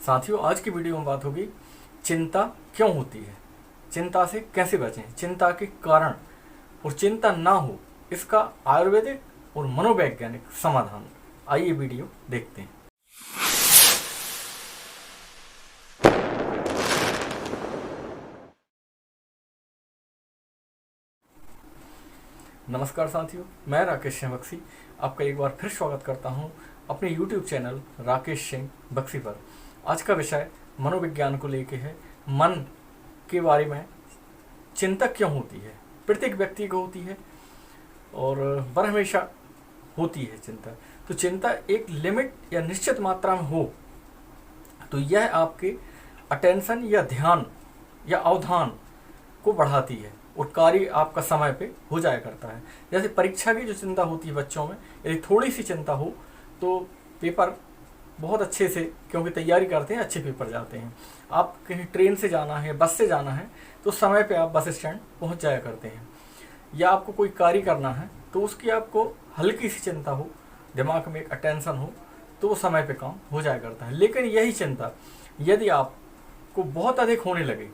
साथियों, आज की वीडियो में बात होगी चिंता क्यों होती है, चिंता से कैसे बचें, चिंता के कारण और चिंता ना हो इसका आयुर्वेदिक और मनोवैज्ञानिक समाधान। आइए वीडियो देखते हैं। नमस्कार साथियों, मैं राकेश सिंह बक्सी आपका एक बार फिर स्वागत करता हूं अपने YouTube चैनल राकेश सिंह बक्सी पर। आज का विषय मनोविज्ञान को लेके है। मन के बारे में चिंता क्यों होती है, प्रत्येक व्यक्ति को होती है और बर हमेशा होती है चिंता। तो चिंता एक लिमिट या निश्चित मात्रा में हो तो यह आपके अटेंशन या ध्यान या अवधान को बढ़ाती है और कार्य आपका समय पे हो जाया करता है। जैसे परीक्षा की जो चिंता होती है बच्चों में, यदि थोड़ी सी चिंता हो तो पेपर बहुत अच्छे से, क्योंकि तैयारी करते हैं, अच्छे पेपर जाते हैं। आप कहीं ट्रेन से जाना है, बस से जाना है तो समय पे आप बस स्टैंड पहुंच जाया करते हैं। या आपको कोई कार्य करना है तो उसकी आपको हल्की सी चिंता हो, दिमाग में एक अटेंशन हो तो वो समय पे काम हो जाया करता है। लेकिन यही चिंता यदि आपको बहुत अधिक होने लगे,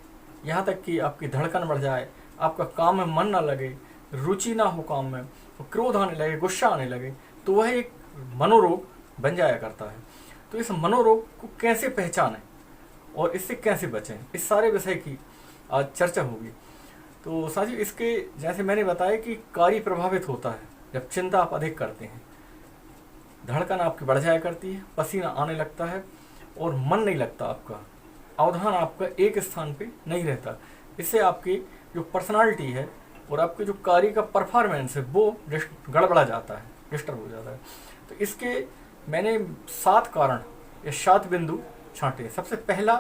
यहाँ तक कि आपकी धड़कन बढ़ जाए, आपका काम में मन ना लगे, रुचि ना हो काम में, क्रोध आने लगे, गुस्सा आने लगे, तो वह एक मनोरोग बन जाया करता है। तो इस मनोरोग को कैसे पहचानें और इससे कैसे बचें, इस सारे विषय की आज चर्चा होगी। तो साथियों, इसके जैसे मैंने बताया कि कार्य प्रभावित होता है जब चिंता आप अधिक करते हैं। धड़कन आपकी बढ़ जाया करती है, पसीना आने लगता है और मन नहीं लगता, आपका अवधान आपका एक स्थान पे नहीं रहता। इससे आपकी जो पर्सनालिटी है और आपके जो कार्य का परफॉर्मेंस है वो गड़बड़ा जाता है, डिस्टर्ब हो जाता है। तो इसके मैंने 7 कारण या 7 बिंदु छांटे। सबसे पहला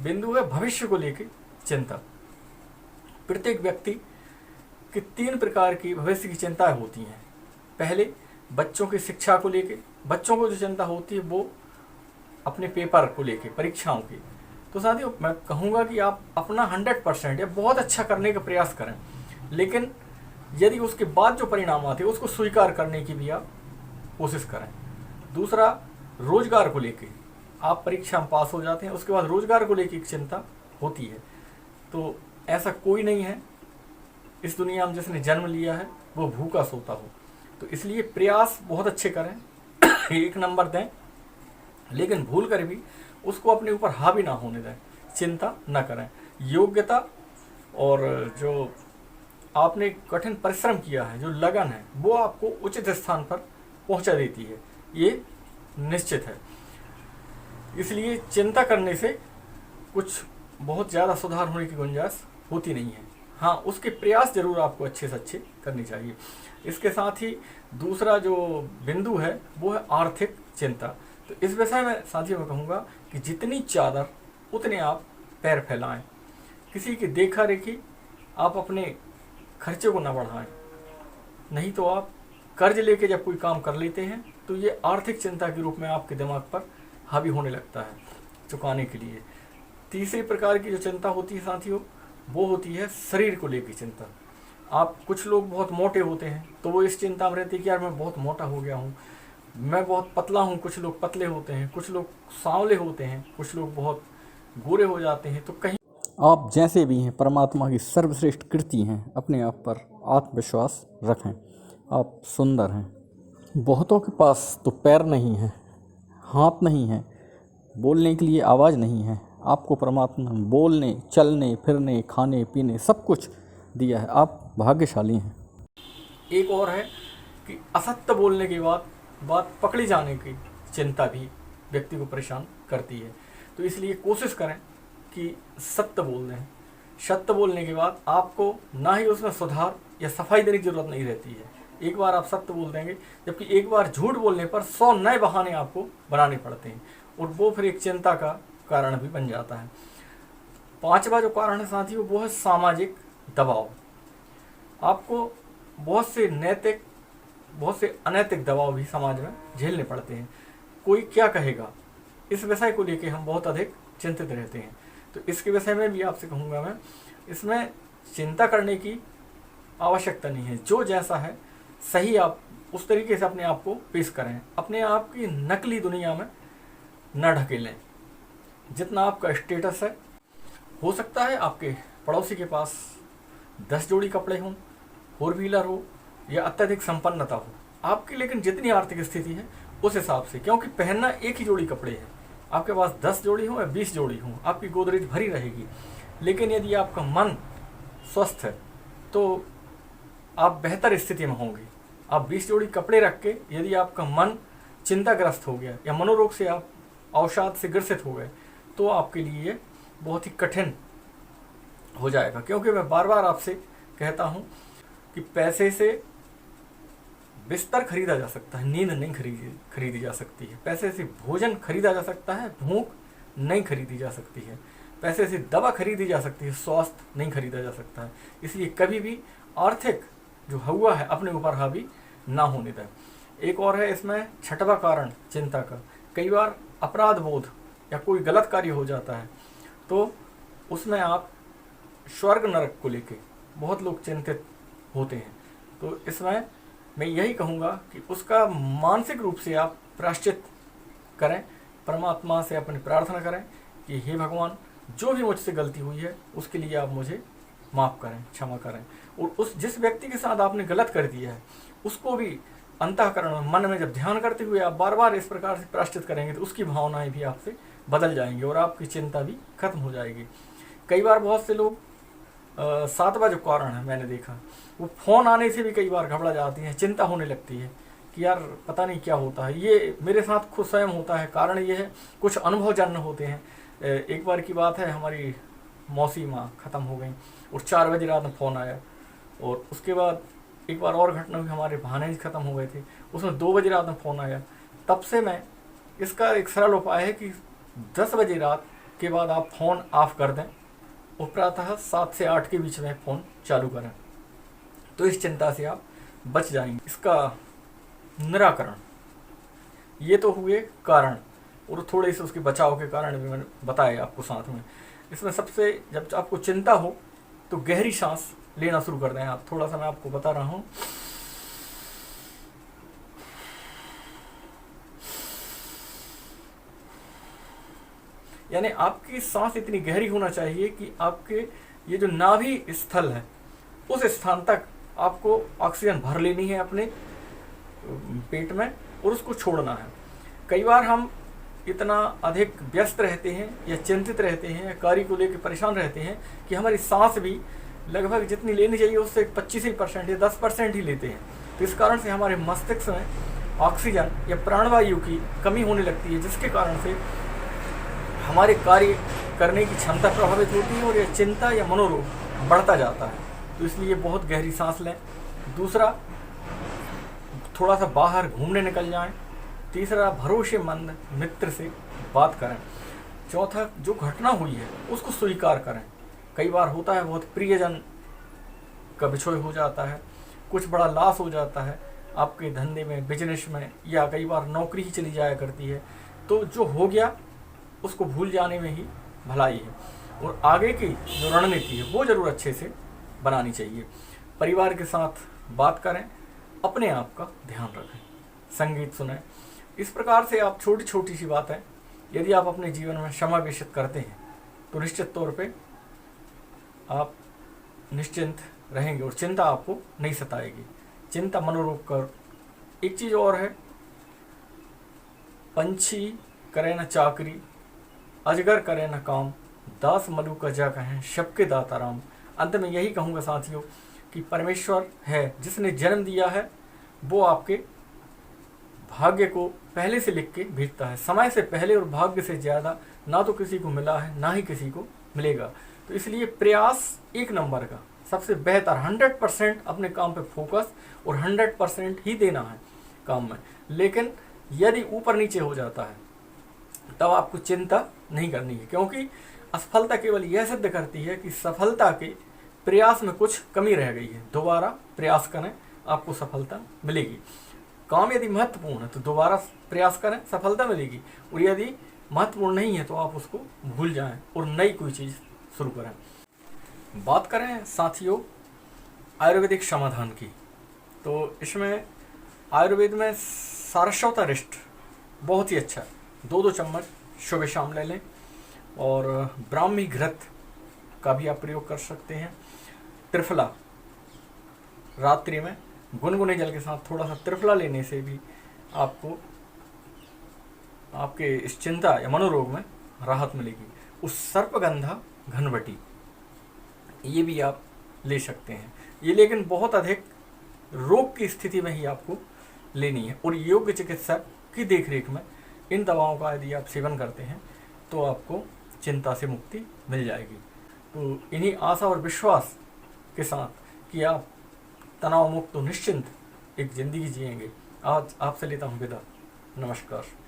बिंदु है भविष्य को लेकर चिंता। प्रत्येक व्यक्ति की 3 प्रकार की भविष्य की चिंताएं होती हैं। पहले बच्चों की शिक्षा को लेकर, बच्चों को जो चिंता होती है वो अपने पेपर को लेकर, परीक्षाओं की। तो साथियों, मैं कहूँगा कि आप अपना 100% या बहुत अच्छा करने का प्रयास करें, लेकिन यदि उसके बाद जो परिणाम आते हैं उसको स्वीकार करने की भी आप कोशिश करें। दूसरा, रोजगार को लेके, आप परीक्षा में पास हो जाते हैं, उसके बाद रोजगार को लेके एक चिंता होती है। तो ऐसा कोई नहीं है इस दुनिया में जिसने जन्म लिया है वो भूखा सोता हो। तो इसलिए प्रयास बहुत अच्छे करें, 1 नंबर दें, लेकिन भूल कर भी उसको अपने ऊपर हावी ना होने दें, चिंता न करें। योग्यता और जो आपने कठिन परिश्रम किया है, जो लगन है, वो आपको उचित स्थान पर पहुंचा देती है, ये निश्चित है। इसलिए चिंता करने से कुछ बहुत ज़्यादा सुधार होने की गुंजाइश होती नहीं है। हाँ, उसके प्रयास जरूर आपको अच्छे से अच्छे करने चाहिए। इसके साथ ही दूसरा जो बिंदु है वो है आर्थिक चिंता। तो इस विषय में साथियों मैं कहूँगा कि जितनी चादर उतने आप पैर फैलाएं। किसी की देखा रेखी आप अपने खर्चे को न बढ़ाएं, नहीं तो आप कर्ज लेके जब कोई काम कर लेते हैं तो ये आर्थिक चिंता के रूप में आपके दिमाग पर हावी होने लगता है चुकाने के लिए। तीसरी प्रकार की जो चिंता होती है साथियों, वो होती है शरीर को लेकर चिंता। आप कुछ लोग बहुत मोटे होते हैं तो वो इस चिंता में रहते हैं कि यार मैं बहुत मोटा हो गया हूँ, मैं बहुत पतला हूँ। कुछ लोग पतले होते हैं, कुछ लोग सांवले होते हैं, कुछ लोग बहुत गोरे हो जाते हैं। तो कहीं आप जैसे भी हैं, परमात्मा की सर्वश्रेष्ठ कृति हैं। अपने आप पर आत्मविश्वास रखें, आप सुंदर हैं। बहुतों के पास तो पैर नहीं है, हाथ नहीं है, बोलने के लिए आवाज़ नहीं है। आपको परमात्मा ने बोलने, चलने, फिरने, खाने पीने सब कुछ दिया है, आप भाग्यशाली हैं। एक और है कि असत्य बोलने के बाद बात पकड़ी जाने की चिंता भी व्यक्ति को परेशान करती है। तो इसलिए कोशिश करें कि सत्य बोल दें। सत्य बोलने के बाद आपको ना ही उसमें सुधार या सफाई देने की जरूरत नहीं रहती है। एक बार आप सत्य बोल देंगे, जबकि एक बार झूठ बोलने पर 100 नए बहाने आपको बनाने पड़ते हैं और वो फिर एक चिंता का कारण भी बन जाता है। 5वां जो कारण है साथियों वो है सामाजिक दबाव। आपको बहुत से नैतिक, बहुत से अनैतिक दबाव भी समाज में झेलने पड़ते हैं। कोई क्या कहेगा, इस विषय को लेकर हम बहुत अधिक चिंतित रहते हैं। तो इसके विषय में भी आपसे कहूँगा मैं, इसमें चिंता करने की आवश्यकता नहीं है। जो जैसा है सही आप उस तरीके से अपने आप को पेश करें। अपने आप की नकली दुनिया में न ढकेलें। जितना आपका स्टेटस है। हो सकता है आपके पड़ोसी के पास 10 जोड़ी कपड़े हों, 4 व्हीलर हो या अत्यधिक संपन्नता हो, आपकी लेकिन जितनी आर्थिक स्थिति है उस हिसाब से, क्योंकि पहनना एक ही जोड़ी कपड़े है, आपके पास 10 जोड़ी हो या 20 जोड़ी हो, आपकी गोदरेज भरी रहेगी। लेकिन यदि आपका मन स्वस्थ है तो आप बेहतर स्थिति में होंगे। आप 20 जोड़ी कपड़े रख के यदि आपका मन चिंताग्रस्त हो गया या मनोरोग से आप अवसाद से ग्रसित हो गए तो आपके लिए ये बहुत ही कठिन हो जाएगा। क्योंकि मैं बार बार आपसे कहता हूँ कि पैसे से बिस्तर खरीदा जा सकता है, नींद नहीं खरीदी जा सकती है। पैसे से भोजन खरीदा जा सकता है, भूख नहीं खरीदी जा सकती है। पैसे से दवा खरीदी जा सकती है, स्वास्थ्य नहीं खरीदा जा सकता है। इसलिए कभी भी आर्थिक जो हुआ है अपने ऊपर हावी ना होने दें। एक और है इसमें छठवां कारण चिंता का। कई बार अपराध बोध या कोई गलत कार्य हो जाता है तो उसमें आप स्वर्ग नरक को लेके बहुत लोग चिंतित होते हैं। तो इसमें मैं यही कहूँगा कि उसका मानसिक रूप से आप प्रायश्चित करें, परमात्मा से अपनी प्रार्थना करें कि हे भगवान, जो भी मुझसे गलती हुई है उसके लिए आप मुझे माफ़ करें, क्षमा करें। और उस जिस व्यक्ति के साथ आपने गलत कर दिया है उसको भी अंतःकरण में, मन में जब ध्यान करते हुए आप बार बार इस प्रकार से प्रायश्चित करेंगे तो उसकी भावनाएं भी आपसे बदल जाएंगी और आपकी चिंता भी खत्म हो जाएगी। कई बार बहुत से लोग 7वां जो कारण है मैंने देखा, वो फ़ोन आने से भी कई बार घबरा जाती हैं, चिंता होने लगती है कि यार पता नहीं क्या होता है। ये मेरे साथ खुद स्वयं होता है। कारण ये है कुछ अनुभवजन्य होते हैं। एक बार की बात है, हमारी मौसी माँ ख़त्म हो गई और 4 बजे रात में फ़ोन आया। और उसके बाद एक बार और घटना हुई, हमारे भानेज ख़त्म हो गए थे, उसमें 2 बजे रात में फ़ोन आया। तब से मैं इसका एक सरल उपाय है कि 10 बजे रात के बाद आप फ़ोन ऑफ कर दें और प्रातः 7 से 8 के बीच में फ़ोन चालू करें, तो इस चिंता से आप बच जाएंगे। इसका निराकरण, ये तो हुए कारण, और थोड़े से उसके बचाव के कारण भी मैंने बताए आपको साथ में। इसमें सबसे, जब आपको चिंता हो तो गहरी सांस लेना शुरू कर दें आप। थोड़ा सा मैं आपको बता रहा हूँ। यानी आपकी सांस इतनी गहरी होना चाहिए कि आपके ये जो नाभि स्थल है उस स्थान तक आपको ऑक्सीजन भर लेनी है अपने पेट में और उसको छोड़ना है। कई बार हम इतना अधिक व्यस्त रहते हैं या चिंतित रहते हैं या कार्य को लेकर परेशान रहते हैं कि हमारी सांस भी लगभग जितनी लेनी चाहिए उससे 25% या 10% ही लेते हैं। तो इस कारण से हमारे मस्तिष्क में ऑक्सीजन या प्राणवायु की कमी होने लगती है, जिसके कारण से हमारे कार्य करने की क्षमता प्रभावित होती है और यह चिंता या मनोरोग बढ़ता जाता है। तो इसलिए बहुत गहरी सांस लें। दूसरा, थोड़ा सा बाहर घूमने निकल जाएं। तीसरा, भरोसेमंद मित्र से बात करें। चौथा, जो घटना हुई है उसको स्वीकार करें। कई बार होता है बहुत प्रियजन का विछोह हो जाता है, कुछ बड़ा लॉस हो जाता है आपके धंधे में, बिजनेस में, या कई बार नौकरी ही चली जाया करती है। तो जो हो गया उसको भूल जाने में ही भलाई है और आगे की जो रणनीति है वो ज़रूर अच्छे से बनानी चाहिए। परिवार के साथ बात करें, अपने आप का ध्यान रखें, संगीत सुनें। इस प्रकार से आप छोटी छोटी सी बातें यदि आप अपने जीवन में समावेशित करते हैं तो निश्चित तौर पे आप निश्चिंत रहेंगे और चिंता आपको नहीं सताएगी। चिंता मनोरोग का एक चीज़ और है, पंछी करे न चाकरी, अजगर करे न काम, दास मलू का जा कहें सबके दाता राम। अंत में यही कहूँगा साथियों कि परमेश्वर है जिसने जन्म दिया है, वो आपके भाग्य को पहले से लिख के भेजता है, समय से पहले और भाग्य से ज़्यादा ना तो किसी को मिला है ना ही किसी को मिलेगा। तो इसलिए प्रयास 1 नंबर का, सबसे बेहतर 100% अपने काम पे फोकस और 100% ही देना है काम में। लेकिन यदि ऊपर नीचे हो जाता है तब आपको चिंता नहीं करनी है, क्योंकि असफलता केवल यह सिद्ध करती है कि सफलता के प्रयास में कुछ कमी रह गई है। दोबारा प्रयास करें, आपको सफलता मिलेगी। काम यदि महत्वपूर्ण है तो दोबारा प्रयास करें, सफलता मिलेगी। और यदि महत्वपूर्ण नहीं है तो आप उसको भूल जाएं और नई कोई चीज़ शुरू करें। बात करें साथियों आयुर्वेदिक समाधान की, तो इसमें आयुर्वेद में सारस्वता रिष्ट बहुत ही अच्छा, 2-2 चम्मच सुबह शाम ले लें। और ब्राह्मी घृत का भी आप प्रयोग कर सकते हैं। त्रिफला, रात्रि में गुनगुने जल के साथ थोड़ा सा त्रिफला लेने से भी आपको आपके इस चिंता या मनोरोग में राहत मिलेगी। उस सर्पगंधा घनवटी, ये भी आप ले सकते हैं। ये लेकिन बहुत अधिक रोग की स्थिति में ही आपको लेनी है, और योग्य चिकित्सक की देखरेख में इन दवाओं का यदि आप सेवन करते हैं तो आपको चिंता से मुक्ति मिल जाएगी। तो इन्हीं आशा और विश्वास के साथ कि आप तनाव मुक्त तो निश्चिंत एक ज़िंदगी जिएंगे, आज आपसे लेता हूँ विदा। नमस्कार।